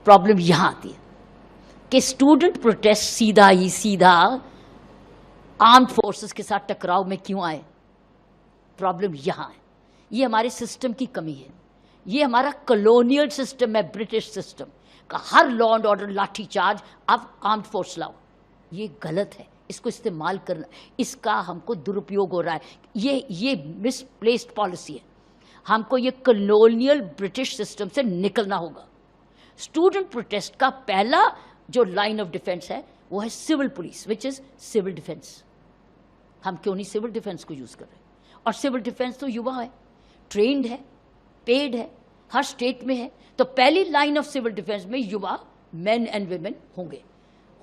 Problem यहां आती है कि स्टूडेंट प्रोटेस्ट सीधा ही सीधा आर्म्ड फोर्सेस के साथ टकराव में क्यों आए। प्रॉब्लम यहां है, ये हमारे सिस्टम की कमी है, ये हमारा कॉलोनियल सिस्टम है, ब्रिटिश सिस्टम का हर लॉ एंड ऑर्डर लाठी चार्ज, अब आर्म्ड फोर्स लाओ, ये गलत है। इसको इस्तेमाल करना, इसका हमको दुरुपयोग हो रहा है, ये मिसप्लेस्ड पॉलिसी है। हमको ये कॉलोनियल ब्रिटिश सिस्टम से निकलना होगा। स्टूडेंट प्रोटेस्ट का पहला जो लाइन ऑफ डिफेंस है वो है civil police, which is civil defence. हम क्यों नहीं सिविल डिफेंस को यूज कर रहे? और सिविल डिफेंस तो युवा है, ट्रेन्ड है, पेड है, हर स्टेट में है। तो पहली लाइन ऑफ सिविल डिफेंस में युवा मेन एंड वुमेन होंगे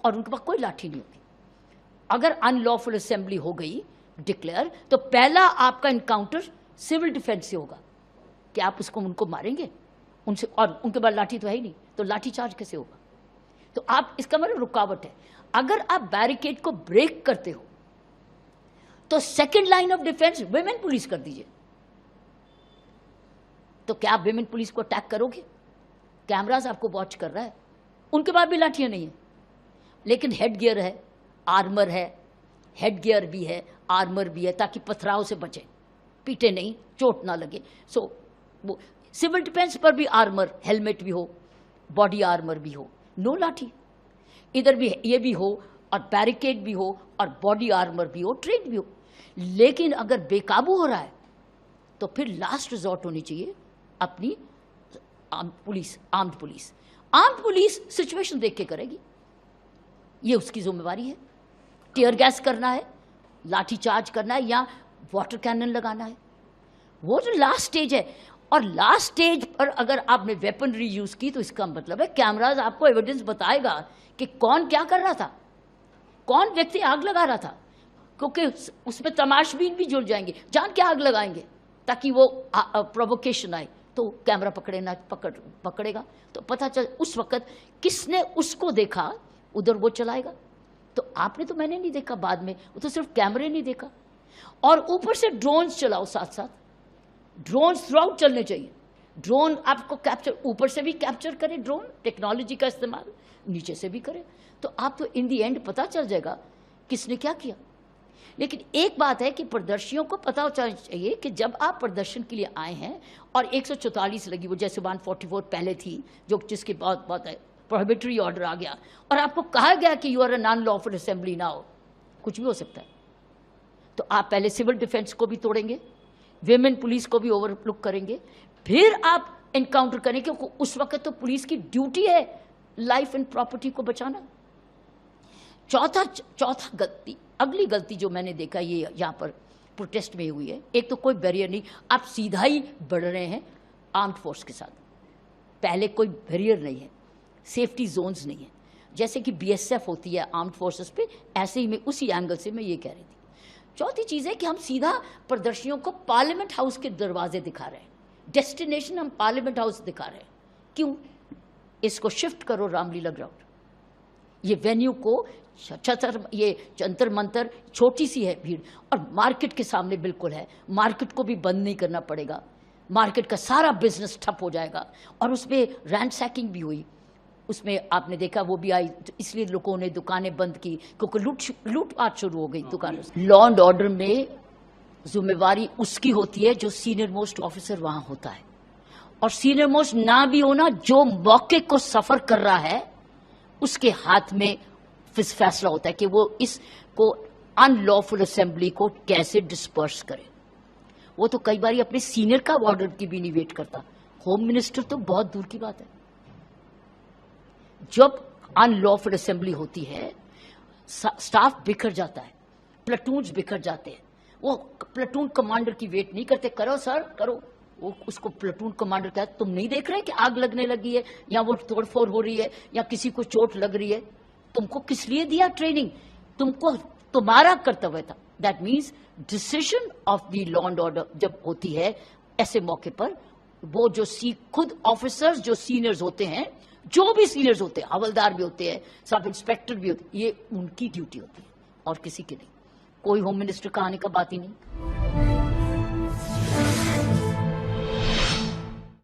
और उनके पास कोई लाठी नहीं होगी। अगर अनलॉफुल असेंबली हो गई डिक्लेयर, तो पहला आपका इनकाउंटर सिविल डिफेंस से होगा कि आप उसको उनको मारेंगे उनसे, और उनके पास लाठी तो है ही नहीं, तो लाठी चार्ज कैसे होगा? तो आप, इसका मतलब रुकावट है। अगर आप बैरिकेड को ब्रेक करते हो तो second line of defence women police कर दीजिए। तो क्या आप विमेन पुलिस को अटैक करोगे? कैमरास आपको वॉच कर रहा है, उनके पास भी लाठियां नहीं है, लेकिन हेड गियर है, आर्मर है, हेड गियर भी है, आर्मर भी है, ताकि पथराव से बचे, पीटे नहीं, चोट ना लगे। सो वो सिविल डिफेंस पर भी आर्मर, हेलमेट भी हो, बॉडी आर्मर भी हो, नो लाठी। इधर भी ये भी हो और बैरिकेड भी हो और बॉडी आर्मर भी हो, ट्रेन भी हो। लेकिन अगर बेकाबू हो रहा है तो फिर लास्ट रिजॉर्ट होनी चाहिए अपनी आर्म्ड पुलिस सिचुएशन देख के करेगी, ये उसकी जिम्मेवारी है। टीयर गैस करना है, लाठी चार्ज करना है, या वाटर कैनन लगाना है, वो जो लास्ट स्टेज है। और लास्ट स्टेज पर अगर आपने वेपनरी यूज की तो इसका मतलब है कैमराज आपको एविडेंस बताएगा कि कौन क्या कर रहा था, कौन व्यक्ति आग लगा रहा था, क्योंकि उसमें तमाशबीन भी जुड़ जाएंगे, जान के आग लगाएंगे ताकि वो प्रोवोकेशन आए, तो कैमरा पकड़ेगा तो पता चल उस वक्त किसने उसको देखा, उधर वो चलाएगा। तो आपने तो, मैंने नहीं देखा, बाद में वो तो सिर्फ कैमरे नहीं देखा। और ऊपर से ड्रोन्स चलाओ, साथ साथ ड्रोन्स थ्रू आउट चलने चाहिए। ड्रोन आपको कैप्चर, ऊपर से भी कैप्चर करे, ड्रोन टेक्नोलॉजी का इस्तेमाल नीचे से भी करे, तो आप तो इन दी एंड पता चल जाएगा किसने क्या किया। लेकिन एक बात है कि प्रदर्शियों को पता होना चाहिए कि जब आप प्रदर्शन के लिए आए हैं और 144 लगी, वो जैसे 144 पहले थी, जो जिसके बाद बात है प्रोहिबिटरी ऑर्डर आ गया और आपको कहा गया कि you are a non lawful assembly, ना हो, कुछ भी हो सकता है। तो आप पहले सिविल डिफेंस को भी तोड़ेंगे, विमेन पुलिस को भी ओवरलुक करेंगे, फिर आप एनकाउंटर करेंगे, क्योंकि उस वक्त तो पुलिस की ड्यूटी है लाइफ एंड प्रॉपर्टी को बचाना। चौथा गलती, अगली गलती जो मैंने देखा ये यहाँ पर प्रोटेस्ट में हुई है, एक तो कोई बैरियर नहीं, आप सीधा ही बढ़ रहे हैं आर्म्ड फोर्स के साथ। पहले कोई बैरियर नहीं है, सेफ्टी जोन्स नहीं है, जैसे कि बीएसएफ होती है आर्म्ड फोर्सेस पे, ऐसे ही मैं उसी एंगल से मैं ये कह रही थी। चौथी चीज है कि हम सीधा प्रदर्शनियों को पार्लियामेंट हाउस के दरवाजे दिखा रहे हैं, डेस्टिनेशन हम पार्लियामेंट हाउस दिखा रहे हैं। क्यों? इसको शिफ्ट करो रामलीला ग्राउंड, ये वेन्यू को ये जंतर मंतर छोटी सी है भीड़, और मार्केट के सामने बिल्कुल है, मार्केट को भी बंद नहीं करना पड़ेगा, मार्केट का सारा बिजनेस ठप हो जाएगा। और उसमें रैंडसैकिंग भी हुई, उसमें आपने देखा वो भी आई, इसलिए लोगों ने दुकानें बंद की, क्योंकि लूटपाट शुरू हो गई दुकानों से। लॉ एंड ऑर्डर में जिम्मेवारी उसकी होती है जो सीनियर मोस्ट ऑफिसर वहां होता है, और सीनियर मोस्ट ना भी होना, जो मौके को सफर कर रहा है उसके हाथ में फैसला होता है कि वो इसको अनलॉफुल असेंबली को कैसे डिस्पर्स करे। वो तो कई बार अपने सीनियर का ऑर्डर की भी नहीं वेट करता, होम मिनिस्टर तो बहुत दूर की बात है। जब अनलॉफुल असेंबली होती है, स्टाफ बिखर जाता है, प्लाटून्स बिखर जाते हैं, वो प्लाटून कमांडर की वेट नहीं करते, करो सर करो, वो उसको प्लाटून कमांडर कहता है, तुम नहीं देख रहे कि आग लगने लगी है, या वो तोड़फोड़ हो रही है, या किसी को चोट लग रही है, तुमको किस लिए दिया ट्रेनिंग? तुमको तुम्हारा कर्तव्य था। That means decision of the law and order जब होती है ऐसे मौके पर, वो जो खुद ऑफिसर्स जो सीनियर्स होते हैं, जो भी सीनियर्स होते हैं, हवलदार भी होते हैं, सब इंस्पेक्टर भी होते हैं, ये उनकी ड्यूटी होती है और किसी की नहीं। कोई होम मिनिस्टर का आने का बात ही नहीं।